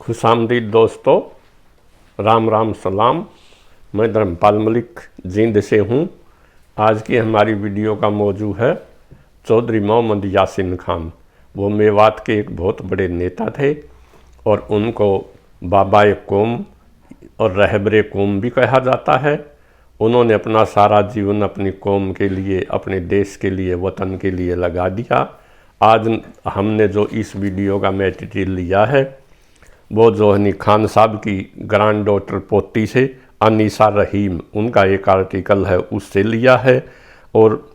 खुशामदीद दोस्तों, राम राम सलाम। मैं धर्मपाल मलिक जींद से हूँ। आज की हमारी वीडियो का मौजू है चौधरी मोहम्मद यासीन खान। वो मेवात के एक बहुत बड़े नेता थे और उनको बाबाए कौम और रहबरे कौम भी कहा जाता है। उन्होंने अपना सारा जीवन अपनी कौम के लिए, अपने देश के लिए, वतन के लिए लगा दिया। आज हमने जो इस वीडियो का मटेरियल लिया है वो जोहनी खान साहब की ग्रैंड डॉटर पोती से अनीसा रहीम, उनका एक आर्टिकल है, उससे लिया है। और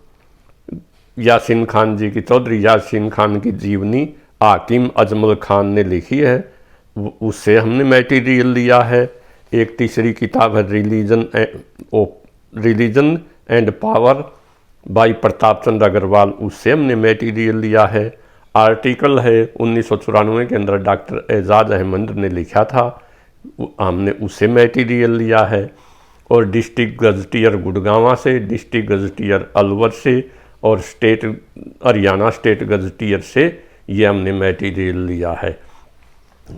यासीन खान जी की, चौधरी यासीन खान की जीवनी हाकिम अजमल खान ने लिखी है, उससे हमने मटेरियल लिया है। एक तीसरी किताब है religion and power by Pratap Chandra Agrawal, उससे हमने मटेरियल लिया है। आर्टिकल है 1994 के अंदर डॉक्टर एजाज अहमद ने लिखा था, हमने उससे मटेरियल लिया है। और डिस्ट्रिक्ट गजटियर गुड़गांव से, डिस्ट्रिक्ट गजटियर अलवर से और स्टेट हरियाणा स्टेट गजटियर से ये हमने मटेरियल लिया है।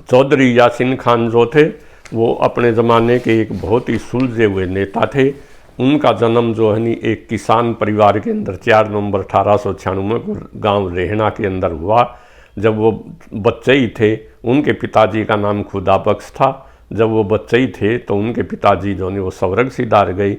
चौधरी यासीन खान जो थे वो अपने ज़माने के एक बहुत ही सुलझे हुए नेता थे। उनका जन्म जो है नी एक किसान परिवार के अंदर 4 नवंबर 1896 को गांव रेहना के अंदर हुआ। जब वो बच्चे ही थे, उनके पिताजी का नाम खुदा बख्श था। जब वो बच्चे ही थे तो उनके पिताजी जो ने वो स्वर्ग सिधार गए,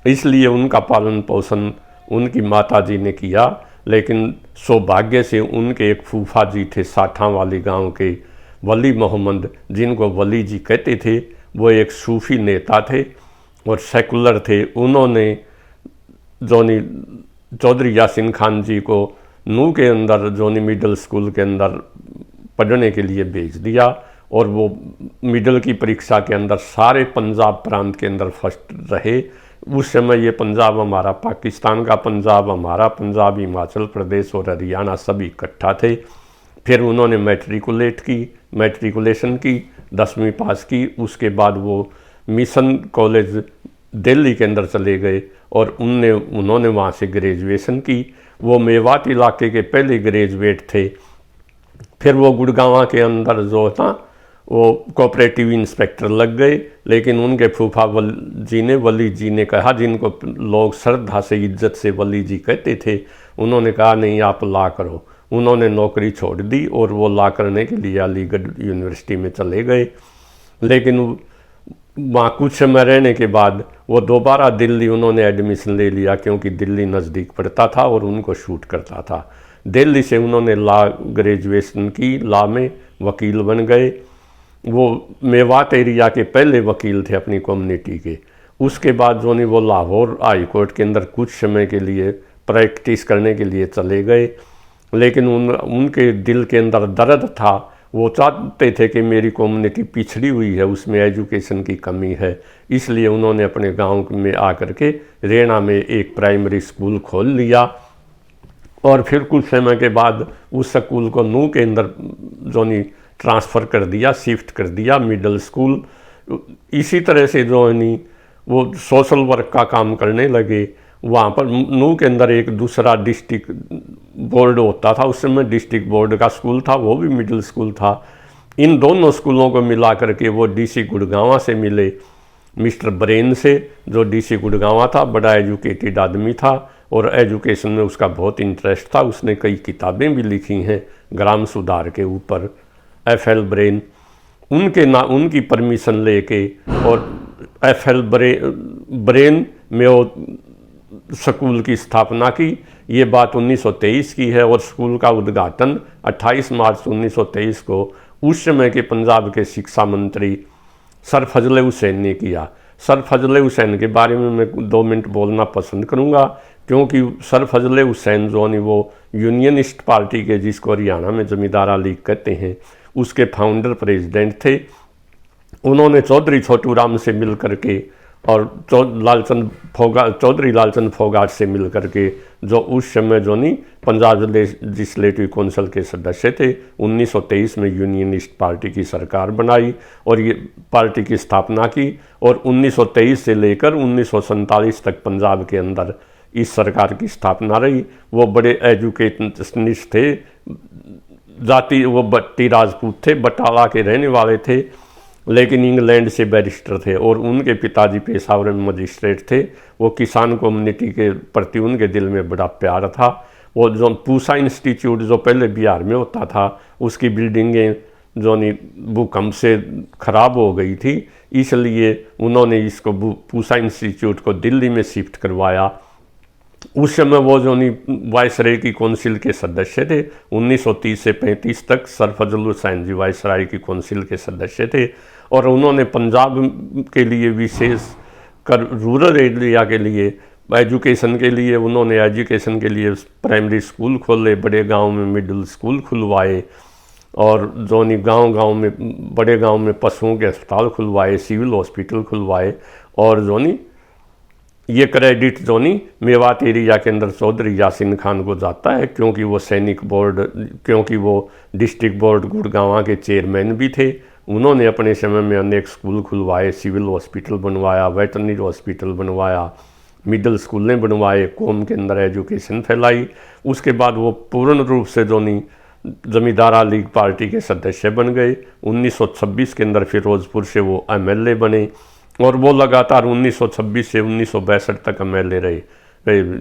इसलिए उनका पालन पोषण उनकी माताजी ने किया। लेकिन सौभाग्य से उनके एक फूफा जी थे साठा वाली गांव के, वली मोहम्मद, जिनको वली जी कहते थे। वो एक सूफी नेता थे और सेकुलर थे। उन्होंने जोनी चौधरी यासीन खान जी को नू के अंदर जोनी मिडिल स्कूल के अंदर पढ़ने के लिए भेज दिया और वो मिडिल की परीक्षा के अंदर सारे पंजाब प्रांत के अंदर फर्स्ट रहे। उस समय ये पंजाब हमारा, पाकिस्तान का पंजाब हमारा, पंजाब, हिमाचल प्रदेश और हरियाणा सभी इकट्ठा थे। फिर उन्होंने मैट्रिकुलेशन की, 10वीं पास की। उसके बाद वो मिशन कॉलेज दिल्ली के अंदर चले गए और उन्होंने वहाँ से ग्रेजुएशन की। वो मेवात इलाके के पहले ग्रेजुएट थे। फिर वो गुड़गांव के अंदर जो था वो कोऑपरेटिव इंस्पेक्टर लग गए। लेकिन उनके फूफा वली जी ने कहा, जिनको लोग श्रद्धा से, इज्जत से वली जी कहते थे, उन्होंने कहा नहीं आप ला करो। उन्होंने नौकरी छोड़ दी और वो ला करने के लिए अलीगढ़ यूनिवर्सिटी में चले गए। लेकिन वहाँ कुछ समय रहने के बाद वो दोबारा दिल्ली उन्होंने एडमिशन ले लिया, क्योंकि दिल्ली नज़दीक पड़ता था और उनको शूट करता था। दिल्ली से उन्होंने लॉ ग्रेजुएशन की, लॉ में वकील बन गए। वो मेवात एरिया के पहले वकील थे अपनी कम्युनिटी के। उसके बाद जो नहीं वो लाहौर हाई कोर्ट के अंदर कुछ समय के लिए प्रैक्टिस करने के लिए चले गए। लेकिन उनके दिल के अंदर दर्द था। वो चाहते थे कि मेरी कम्युनिटी पिछड़ी हुई है, उसमें एजुकेशन की कमी है। इसलिए उन्होंने अपने गांव में आकर के रेणा में एक प्राइमरी स्कूल खोल लिया और फिर कुछ समय के बाद उस स्कूल को नू के अंदर जोनी ट्रांसफ़र कर दिया, शिफ्ट कर दिया, मिडिल स्कूल। इसी तरह से जो है नी वो सोशल वर्क का काम करने लगे। वहाँ पर नू के अंदर एक दूसरा डिस्ट्रिक्ट बोर्ड होता था, उस समय डिस्ट्रिक्ट बोर्ड का स्कूल था, वो भी मिडिल स्कूल था। इन दोनों स्कूलों को मिला करके वो डीसी गुड़गांव से मिले मिस्टर ब्रेन से, जो डीसी गुड़गांव था। बड़ा एजुकेटेड आदमी था और एजुकेशन में उसका बहुत इंटरेस्ट था। उसने कई किताबें भी लिखी हैं ग्राम सुधार के ऊपर। FL ब्रेन, उनकी परमिशन लेके और FL ब्रेन में वो स्कूल की स्थापना की। ये बात 1923 की है और स्कूल का उद्घाटन 28 मार्च 1923 को उस समय के पंजाब के शिक्षा मंत्री सर फजले हुसैन ने किया। सर फजले हुसैन के बारे में मैं 2 मिनट बोलना पसंद करूंगा, क्योंकि सर फजले हुसैन जो है वो यूनियनिस्ट पार्टी के, जिसको हरियाणा में जमींदारा लीग कहते हैं, उसके फाउंडर प्रेसिडेंट थे। उन्होंने चौधरी छोटू राम से मिल करके और चौधरी लालचंद फोगाट से मिल करके, जो उस समय जो नहीं पंजाब लेजिस्लेटिव काउंसिल के सदस्य थे, 1923 में यूनियनिस्ट पार्टी की सरकार बनाई और ये पार्टी की स्थापना की। और 1923 से लेकर 1947 तक पंजाब के अंदर इस सरकार की स्थापना रही। वो बड़े एजुकेशनिस्ट थे, जाति वो बट्टी राजपूत थे, बटाला के रहने वाले थे, लेकिन इंग्लैंड से बैरिस्टर थे और उनके पिताजी पेशावर में मजिस्ट्रेट थे। वो किसान कम्युनिटी के प्रति उनके दिल में बड़ा प्यार था। वो जो पूसा इंस्टीट्यूट जो पहले बिहार में होता था, उसकी बिल्डिंगें जो भूकंप से ख़राब हो गई थी, इसलिए उन्होंने इसको पूसा इंस्टीट्यूट को दिल्ली में शिफ्ट करवाया। उस समय वो जो वायसराय की काउंसिल के सदस्य थे। 1930 से 35 तक सर फजल हुसैन जी वायसराय की काउंसिल के सदस्य थे और उन्होंने पंजाब के लिए विशेष कर रूरल एरिया के लिए एजुकेशन के लिए उन्होंने एजुकेशन के लिए प्राइमरी स्कूल खोले, बड़े गांव में मिडिल स्कूल खुलवाए और जो गांव में बड़े गांव में पशुओं के अस्पताल खुलवाए, सिविल हॉस्पिटल खुलवाए। और ये क्रेडिट मेवात एरिया के अंदर चौधरी यासीन खान को जाता है, क्योंकि वो सैनिक बोर्ड, क्योंकि वो डिस्ट्रिक्ट बोर्ड गुड़गांव के चेयरमैन भी थे। उन्होंने अपने समय में अनेक स्कूल खुलवाए, सिविल हॉस्पिटल बनवाया, वेटरनरी हॉस्पिटल बनवाया, मिडिल स्कूलें बनवाए, कौम के अंदर एजुकेशन फैलाई। उसके बाद वो पूर्ण रूप से जमींदारा लीग पार्टी के सदस्य बन गए। 1926 के अंदर फिरोजपुर से वो MLA बने और वो लगातार 1926 से 1962 तक MLA रहे।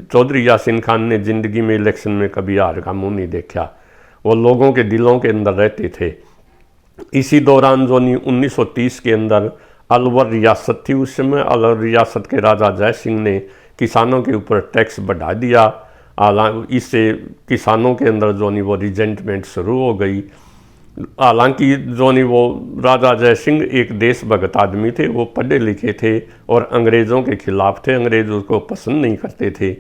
चौधरी यासीन खान ने ज़िंदगी में इलेक्शन में कभी हार का मुँह नहीं देखा। वो लोगों के दिलों के अंदर रहते थे। इसी दौरान 1930 के अंदर अलवर रियासत थी। उस समय अलवर रियासत के राजा जय सिंह ने किसानों के ऊपर टैक्स बढ़ा दिया। इससे किसानों के अंदर वो रिजेंटमेंट शुरू हो गई। हालांकि वो राजा जय सिंह एक देशभक्त आदमी थे, वो पढ़े लिखे थे और अंग्रेज़ों के खिलाफ थे, अंग्रेज उसको पसंद नहीं करते थे।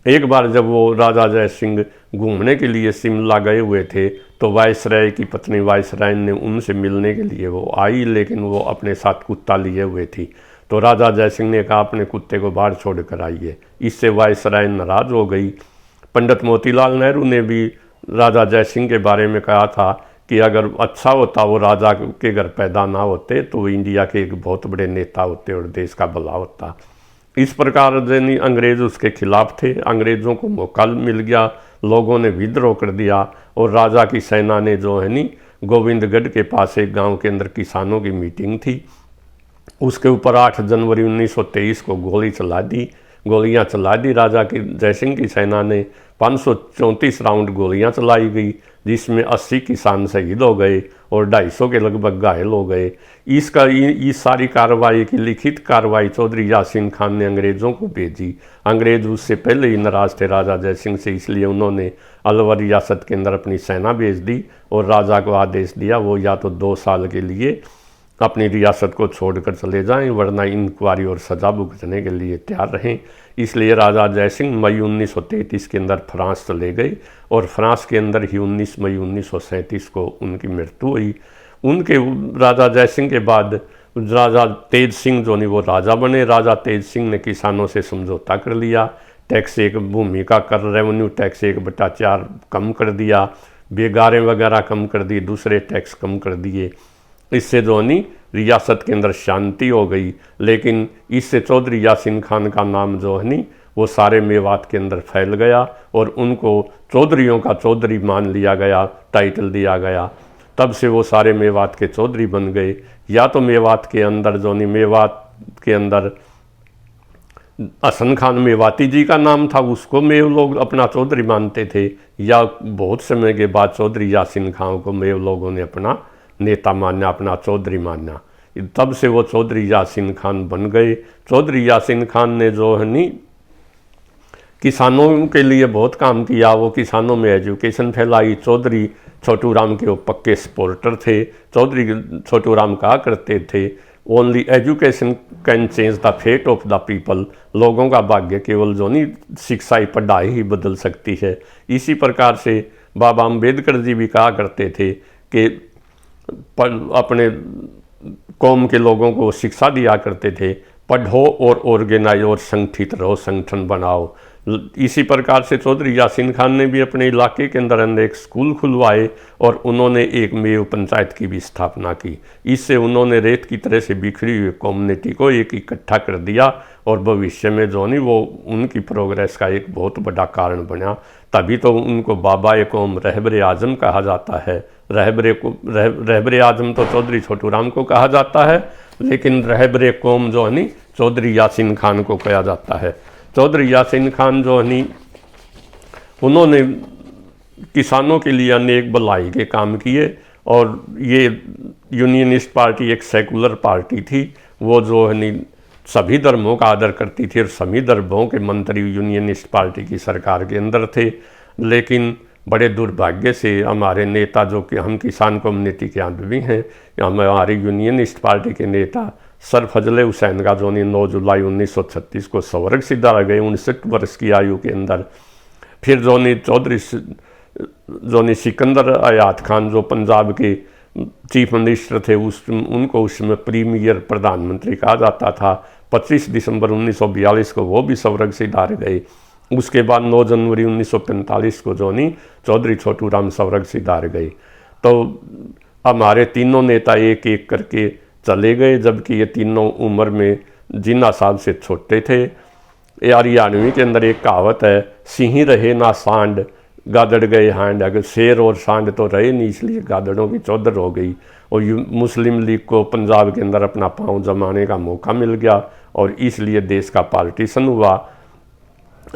एक बार जब वो राजा जय सिंह घूमने के लिए शिमला गए हुए थे तो वायसराय की पत्नी वायसराय ने उनसे मिलने के लिए वो आई, लेकिन वो अपने साथ कुत्ता लिए हुए थी। तो राजा जय सिंह ने कहा अपने कुत्ते को बाहर छोड़ कर आइए। इससे वायसराय नाराज़ हो गई। पंडित मोतीलाल नेहरू ने भी राजा जय सिंह के बारे में कहा था कि अगर अच्छा होता वो राजा के घर पैदा ना होते तो वो इंडिया के एक बहुत बड़े नेता होते और देश का भला होता। इस प्रकार अंग्रेज़ उसके खिलाफ थे। अंग्रेज़ों को मौका मिल गया, लोगों ने विद्रोह कर दिया और राजा की सेना ने गोविंदगढ़ के पास एक गांव के अंदर किसानों की मीटिंग थी, उसके ऊपर 8 जनवरी 1923 को गोलियां चला दी। राजा की जय सिंह की सेना ने 534 राउंड गोलियां चलाई गई, जिसमें 80 किसान शहीद हो गए और 250 के लगभग घायल हो गए। इस सारी कार्रवाई की लिखित कार्रवाई चौधरी यासीन खान ने अंग्रेज़ों को भेजी। अंग्रेज़ उससे पहले ही नाराज़ थे राजा जय सिंह से, इसलिए उन्होंने अलवर रियासत के अंदर अपनी सेना भेज दी और राजा को आदेश दिया वो या तो 2 साल के लिए अपनी रियासत को छोड़कर चले जाएं, वरना इंक्वायरी और सज़ा भुगतने के लिए तैयार रहें। इसलिए राजा जय सिंह मई 1933 के अंदर फ्रांस चले गए और फ्रांस के अंदर ही 19 मई 1937 को उनकी मृत्यु हुई। उनके राजा जय सिंह के बाद राजा तेज सिंह वो राजा बने। राजा तेज सिंह ने किसानों से समझौता कर लिया, टैक्स एक भूमि का कर रेवेन्यू टैक्स 1/4 कम कर दिया, बेगारें वगैरह कम कर दी, दूसरे टैक्स कम कर दिए। इससे रियासत के अंदर शांति हो गई। लेकिन इससे चौधरी यासीन खान का नाम वो सारे मेवात के अंदर फैल गया और उनको चौधरियों का चौधरी मान लिया गया, टाइटल दिया गया। तब से वो सारे मेवात के चौधरी बन गए। या तो मेवात के अंदर हसन खान मेवाती जी का नाम था, उसको मेव लोग अपना चौधरी मानते थे, या बहुत समय के बाद चौधरी यासीन खान को मेव लोगों ने अपना नेता माना, अपना चौधरी माना। तब से वो चौधरी यासीन खान बन गए। चौधरी यासीन खान ने किसानों के लिए बहुत काम किया। वो किसानों में एजुकेशन फैलाई। चौधरी छोटू राम के वो पक्के सपोर्टर थे। चौधरी छोटू राम कहा करते थे only education can change the fate of the people. लोगों का भाग्य केवल शिक्षा ही, पढ़ाई ही बदल सकती है। इसी प्रकार से बाबा अम्बेडकर जी भी कहा करते थे कि अपने कौम के लोगों को शिक्षा दिया करते थे, पढ़ो और ऑर्गेनाइज और संगठित रहो, संगठन बनाओ। इसी प्रकार से चौधरी यासीन खान ने भी अपने इलाके के अंदर एक स्कूल खुलवाए और उन्होंने एक मेव पंचायत की भी स्थापना की। इससे उन्होंने रेत की तरह से बिखरी हुई कम्युनिटी को एक इकट्ठा कर दिया और भविष्य में जो नहीं वो उनकी प्रोग्रेस का एक बहुत बड़ा कारण बना। तभी तो उनको बाबा कौम रहबर आजम कहा जाता है। रहबर आजम तो चौधरी छोटू राम को कहा जाता है, लेकिन रहबर कौम जो है नी चौधरी यासीन खान को कहा जाता है। चौधरी यासीन खान जो है नी उन्होंने किसानों के लिए अनेक भलाई के काम किए और ये यूनियनिस्ट पार्टी एक सेकुलर पार्टी थी। वो जो है नी सभी धर्मों का आदर करती थी और सभी धर्मों के मंत्री यूनियनिस्ट पार्टी की सरकार के अंदर थे। लेकिन बड़े दुर्भाग्य से हमारे नेता जो कि हम किसान कम्युनिटी के आदमी हैं, हमारी यूनियनिस्ट पार्टी के नेता सर फजले हुसैन का जो 9 जुलाई 1936 को स्वर्ग सिधारा गए 59 वर्ष की आयु के अंदर। फिर चौधरी सिकंदर आयात खान जो पंजाब के चीफ मिनिस्टर थे उनको उसमें प्रीमियर प्रधानमंत्री कहा जाता था। 25 दिसंबर 1942 को वो भी स्वर्ग सिधार गए। उसके बाद 9 जनवरी 1945 को चौधरी छोटू राम स्वर्ग सिधार गए। तो हमारे तीनों नेता एक एक करके चले गए, जबकि ये तीनों उम्र में जिन्ना साहब से छोटे थे। यार 91 के अंदर एक कहावत है, सिंह रहे ना सांड गादड़ गए हांड। अगर शेर और सांड तो रहे नहीं, इसलिए गादड़ों की चौधर हो गई और मुस्लिम लीग को पंजाब के अंदर अपना पांव जमाने का मौका मिल गया और इसलिए देश का पार्टीशन हुआ।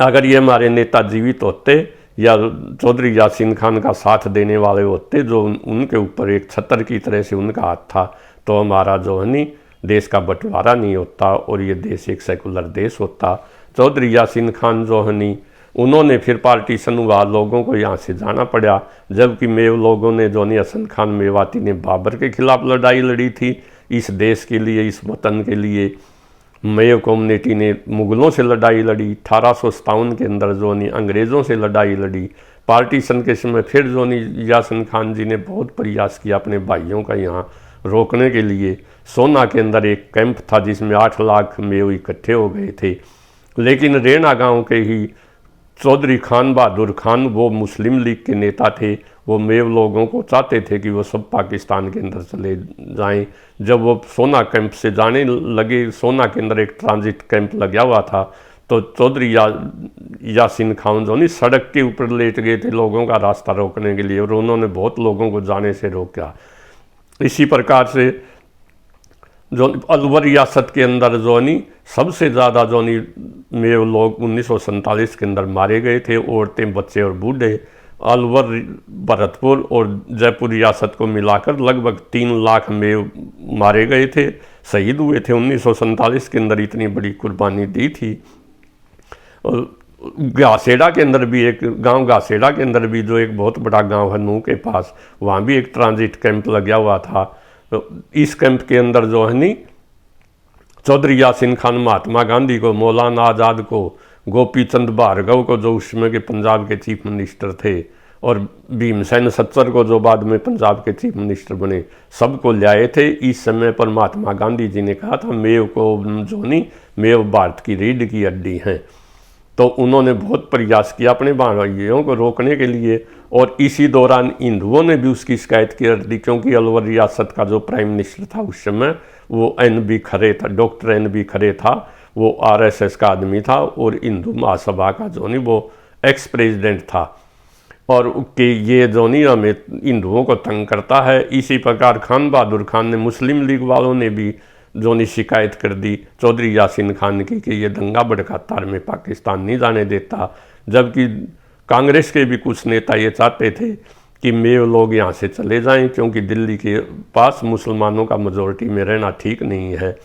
अगर ये हमारे नेता जीवित होते या चौधरी यासीन खान का साथ देने वाले होते जो उनके ऊपर एक छतर की तरह से उनका हाथ था, तो हमारा जो है नी देश का बंटवारा नहीं होता और ये देश एक सेकुलर देश होता। चौधरी यासीन खान जो है नी उन्होंने फिर पार्टीशन हुआ, लोगों को यहाँ से जाना पड़ा। जबकि मेव लोगों ने जो हसन खान मेवाती ने बाबर के खिलाफ लड़ाई लड़ी थी इस देश के लिए, इस वतन के लिए। मेव कम्युनिटी ने मुगलों से लड़ाई लड़ी, 1857 के अंदर जो अंग्रेज़ों से लड़ाई लड़ी। पार्टीशन के समय फिर जो यासीन खान जी ने बहुत प्रयास किया अपने भाइयों का यहाँ रोकने के लिए। सोना के अंदर एक कैंप था जिसमें 8 लाख मेव इकट्ठे हो गए थे, लेकिन रेना गांव के ही चौधरी खान बहादुर खान वो मुस्लिम लीग के नेता थे। वो मेव लोगों को चाहते थे कि वो सब पाकिस्तान के अंदर चले जाएं। जब वो सोना कैंप से जाने लगे, सोना के अंदर एक ट्रांजिट कैंप लगा हुआ था, तो चौधरी यासीन खान जो नहीं सड़क के ऊपर लेट गए थे लोगों का रास्ता रोकने के लिए और उन्होंने बहुत लोगों को जाने से रोका। इसी प्रकार से जो अलवर रियासत के अंदर जो नहीं सबसे ज़्यादा जो नहीं मेव लोग 1947 के अंदर मारे गए थे, औरतें, बच्चे और बूढ़े। अलवर, भरतपुर और जयपुर रियासत को मिलाकर लगभग 3 लाख मेव मारे गए थे, शहीद हुए थे। 1947 के अंदर इतनी बड़ी कुर्बानी दी थी। और घासेड़ा के अंदर भी एक गांव, घासेड़ा के अंदर भी जो एक बहुत बड़ा गांव है नूह के पास, वहाँ भी एक ट्रांजिट कैंप लगा हुआ था। तो इस कैंप के अंदर जो है नी चौधरी यासीन खान महात्मा गांधी को, मौलाना आज़ाद को, गोपी चंद भार्गव को जो उस समय के पंजाब के चीफ मिनिस्टर थे, और भीमसेन सच्चर को जो बाद में पंजाब के चीफ मिनिस्टर बने, सबको लाए थे। इस समय पर महात्मा गांधी जी ने कहा था मेव को जो नहीं मेव भारत की रीढ़ की हड्डी हैं। तो उन्होंने बहुत प्रयास किया अपने भाइयों को रोकने के लिए। और इसी दौरान हिंदुओं ने भी उसकी शिकायत कर दी, क्योंकि अलवर रियासत का जो प्राइम मिनिस्टर था उस समय वो NB खरे था, डॉक्टर NB खरे था। वो RSS का आदमी था और हिंदू महासभा का जो नहीं वो एक्स प्रेसिडेंट था, और कि ये जो नहीं हमें हिंदुओं को तंग करता है। इसी प्रकार खान बहादुर खान ने, मुस्लिम लीग वालों ने भी जो नहीं शिकायत कर दी चौधरी यासीन खान की कि ये दंगा भड़काता और मैं पाकिस्तान नहीं जाने देता। जबकि कांग्रेस के भी कुछ नेता ये चाहते थे कि मेव लोग यहाँ से चले जाएं, क्योंकि दिल्ली के पास मुसलमानों का मेजॉरिटी में रहना ठीक नहीं है।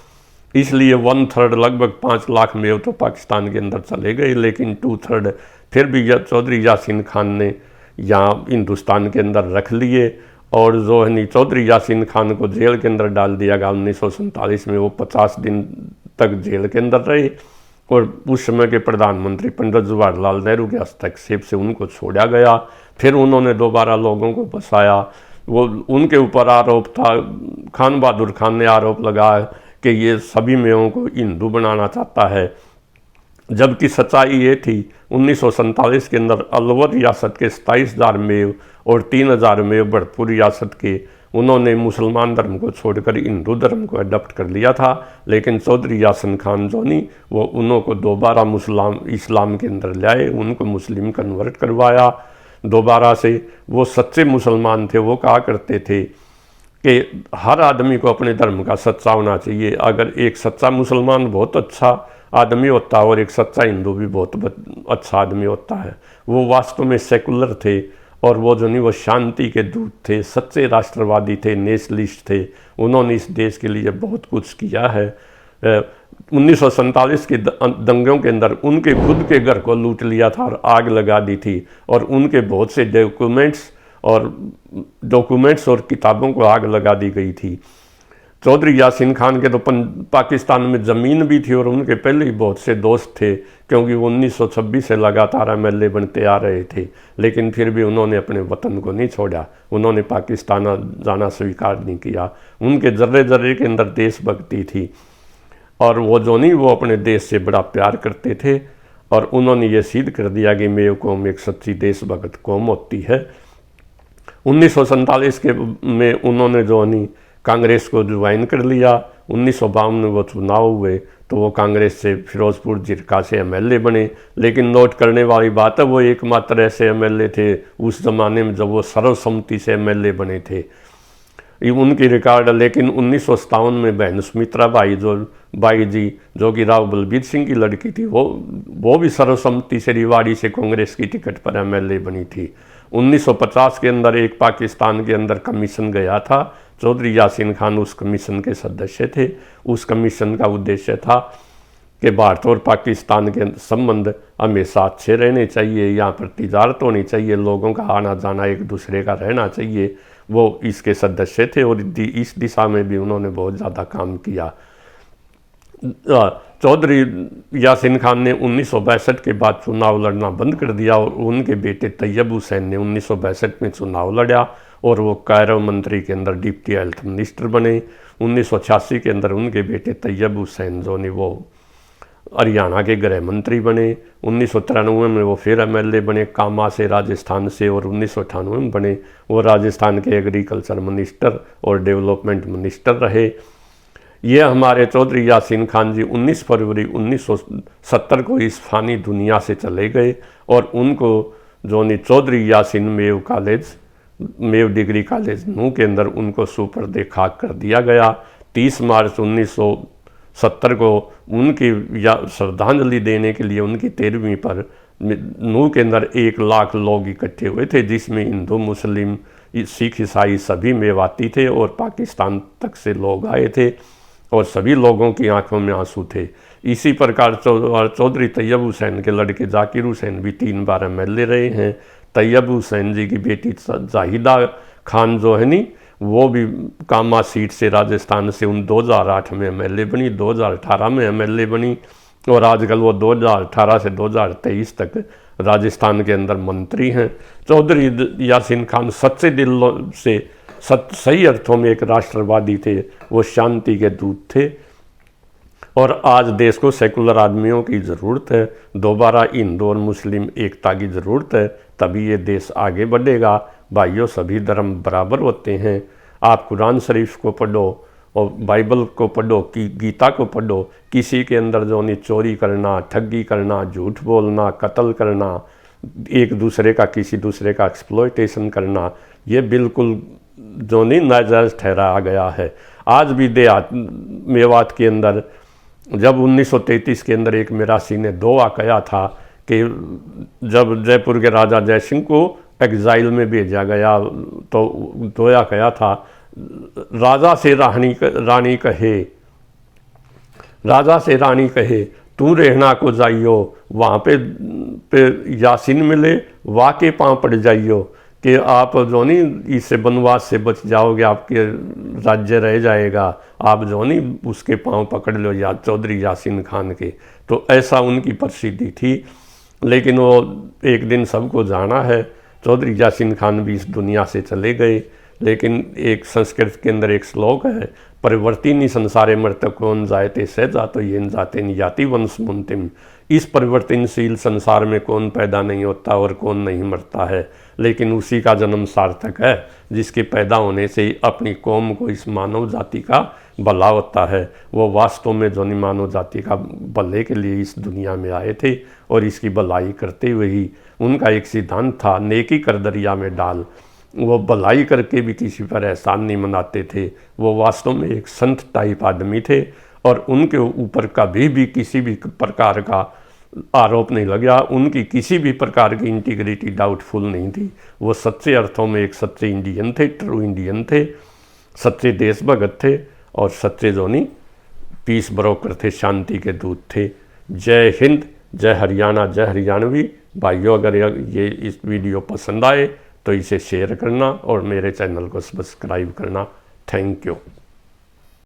इसलिए 1/3 लगभग 5 लाख मेव तो पाकिस्तान के अंदर चले गए, लेकिन 2/3 फिर भी चौधरी यासीन खान ने यहाँ हिंदुस्तान के अंदर रख लिए। और जो है चौधरी यासीन खान को जेल के अंदर डाल दिया गया 1947 में। वो 50 दिन तक जेल के अंदर रहे और उस समय के प्रधानमंत्री पंडित जवाहरलाल नेहरू के हस्तक्षेप से उनको छोड़ा गया। फिर उन्होंने दोबारा लोगों को बसाया। वो उनके ऊपर आरोप था, खान बहादुर खान ने आरोप लगाया कि ये सभी मेवों को हिंदू बनाना चाहता है। जबकि सच्चाई ये थी 1947 के अंदर अलवर रियासत के 27,000 मेव और 3,000 मेव भरतपुर रियासत के उन्होंने मुसलमान धर्म को छोड़कर हिंदू धर्म को अडॉप्ट कर लिया था। लेकिन चौधरी यासिन खान जोनी वो उनको दोबारा इस्लाम के अंदर लाए, उनको मुस्लिम कन्वर्ट करवाया दोबारा से। वो सच्चे मुसलमान थे। वो कहा करते थे कि हर आदमी को अपने धर्म का सच्चा होना चाहिए। अगर एक सच्चा मुसलमान बहुत अच्छा आदमी होता है और एक सच्चा हिंदू भी बहुत अच्छा आदमी होता है। वो वास्तव में सेकुलर थे और वो जो नहीं वो शांति के दूत थे, सच्चे राष्ट्रवादी थे, नेशनलिस्ट थे। उन्होंने इस देश के लिए बहुत कुछ किया है। 1947 के दंगों के अंदर उनके खुद के घर को लूट लिया था और आग लगा दी थी और उनके बहुत से डॉक्यूमेंट्स और किताबों को आग लगा दी गई थी। चौधरी यासिन खान के तो पाकिस्तान में ज़मीन भी थी और उनके पहले ही बहुत से दोस्त थे, क्योंकि वो 1926 से लगातार MLA बनते आ रहे थे। लेकिन फिर भी उन्होंने अपने वतन को नहीं छोड़ा, उन्होंने पाकिस्तान जाना स्वीकार नहीं किया। उनके जर्रे जर्रे के अंदर देशभक्ति थी और वो जो नहीं वो अपने देश से बड़ा प्यार करते थे। और उन्होंने ये सिद्ध कर दिया कि मेव कौम एक सच्ची देशभक्त कौम होती है। 1947 में उन्होंने जो नहीं कांग्रेस को ज्वाइन कर लिया। 1952 में वो चुनाव हुए तो वो कांग्रेस से फिरोजपुर जिरका से MLA बने। लेकिन नोट करने वाली बात है वो एकमात्र ऐसे MLA थे उस ज़माने में जब वो सर्वसम्मति से MLA बने थे, ये उनकी रिकॉर्ड। लेकिन 1957 में बहन सुमित्रा बाई जी जो कि राव बलबीर सिंह की लड़की थी, वो भी सर्वसम्मति से रिवाड़ी से कांग्रेस की टिकट पर MLA बनी थी। 1950 के अंदर एक पाकिस्तान के अंदर कमीशन गया था, चौधरी यासिन खान उस कमीशन के सदस्य थे। उस कमीशन का उद्देश्य था कि भारत और पाकिस्तान के संबंध हमेशा अच्छे रहने चाहिए, यहाँ पर तिजारत होनी चाहिए, लोगों का आना जाना एक दूसरे का रहना चाहिए। वो इसके सदस्य थे और इस दिशा में भी उन्होंने बहुत ज़्यादा काम किया। चौधरी यासिन खान ने 1962 के बाद चुनाव लड़ना बंद कर दिया और उनके बेटे तैयब हुसैन ने 1962 में चुनाव लड़ा और वो कायरो मंत्री के अंदर डिप्टी हेल्थ मिनिस्टर बने। 1986 के अंदर उनके बेटे तैयब हुसैन जो ने वो हरियाणा के गृह मंत्री बने। 1993 में वो फिर MLA बने कामा से, राजस्थान से, और 1998 में बने वो राजस्थान के एग्रीकल्चर मिनिस्टर और डेवलपमेंट मिनिस्टर रहे। ये हमारे चौधरी यासिन खान जी 19 फरवरी 1970 को इस फानी दुनिया से चले गए और उनको जो नी चौधरी यासिन मेव डिग्री कॉलेज नूह के अंदर उनको सुपर्दे खाक कर दिया गया। 30 मार्च 1970 को उनकी श्रद्धांजलि देने के लिए उनकी 13वीं पर नूह के अंदर 1 लाख लोग इकट्ठे हुए थे, जिसमें हिंदू, मुस्लिम, सिख, ईसाई सभी मेवाती थे और पाकिस्तान तक से लोग आए थे और सभी लोगों की आंखों में आंसू थे। इसी प्रकार चौधरी तैयब हुसैन के लड़के जाकिर हुसैन भी 3 बार MLA रहे हैं। तैयब हुसैन जी की बेटी जाहिदा खान जो है नी वो भी कामा सीट से राजस्थान से 2008 में MLA बनी, 2018 में MLA बनी और आजकल वो 2018 से 2023 तक राजस्थान के अंदर मंत्री हैं। चौधरी यासिन खान सच्चे दिल से सही अर्थों में एक राष्ट्रवादी थे, वो शांति के दूत थे और आज देश को सेकुलर आदमियों की ज़रूरत है। दोबारा हिंदू और मुस्लिम एकता की ज़रूरत है, तभी ये देश आगे बढ़ेगा। भाइयों, सभी धर्म बराबर होते हैं। आप कुरान शरीफ को पढ़ो और बाइबल को पढ़ो, गीता को पढ़ो। किसी के अंदर जो नहीं चोरी करना, ठगी करना, झूठ बोलना, कत्ल करना, एक दूसरे का किसी दूसरे का एक्सप्लॉयटेशन करना, ये बिल्कुल जो नहीं नाजायज़ ठहराया गया है। आज भी मेवात के अंदर जब 1933 के अंदर एक मिरासी ने दोहा कहा था कि जब जयपुर के राजा जय सिंह को एग्जाइल में भेजा गया तो दोहा कहा था, राजा से रानी कहे तू रहना को जाइयो, वहाँ पे यासिन मिले वाके पाँव पड़ जाइयो, कि आप जो नहीं इससे वनवास से बच जाओगे, आपके राज्य रह जाएगा, आप जो नहीं उसके पाँव पकड़ लो या चौधरी यासिन खान के। तो ऐसा उनकी प्रसिद्धि थी। लेकिन वो एक दिन सबको जाना है, चौधरी यासिन खान भी इस दुनिया से चले गए। लेकिन एक संस्कृत के अंदर एक श्लोक है, परिवर्तिनी संसारे मृतक कौन जायते स जातो येन जाते निजाति वंश मुंतिम। इस परिवर्तनशील संसार में कौन पैदा नहीं होता और कौन नहीं मरता है, लेकिन उसी का जन्म सार्थक है जिसके पैदा होने से अपनी कौम को, इस मानव जाति का भला होता है। वो वास्तव में जो मानव जाति का भले के लिए इस दुनिया में आए थे और इसकी भलाई करते हुए ही उनका एक सिद्धांत था, नेकी कर दरिया में डाल। वो भलाई करके भी किसी पर एहसान नहीं मनाते थे। वो वास्तव में एक संत टाइप आदमी थे और उनके ऊपर कभी भी किसी भी प्रकार का आरोप नहीं लगा। उनकी किसी भी प्रकार की इंटीग्रिटी डाउटफुल नहीं थी। वो सच्चे अर्थों में एक सच्चे इंडियन थे, ट्रू इंडियन थे, सच्चे देशभगत थे और सच्चे जोनी पीस ब्रोकर थे, शांति के दूत थे। जय हिंद, जय हरियाणा, जय हरियाणवी। भाइयों, अगर ये इस वीडियो पसंद आए तो इसे शेयर करना और मेरे चैनल को सब्सक्राइब करना। Thank you.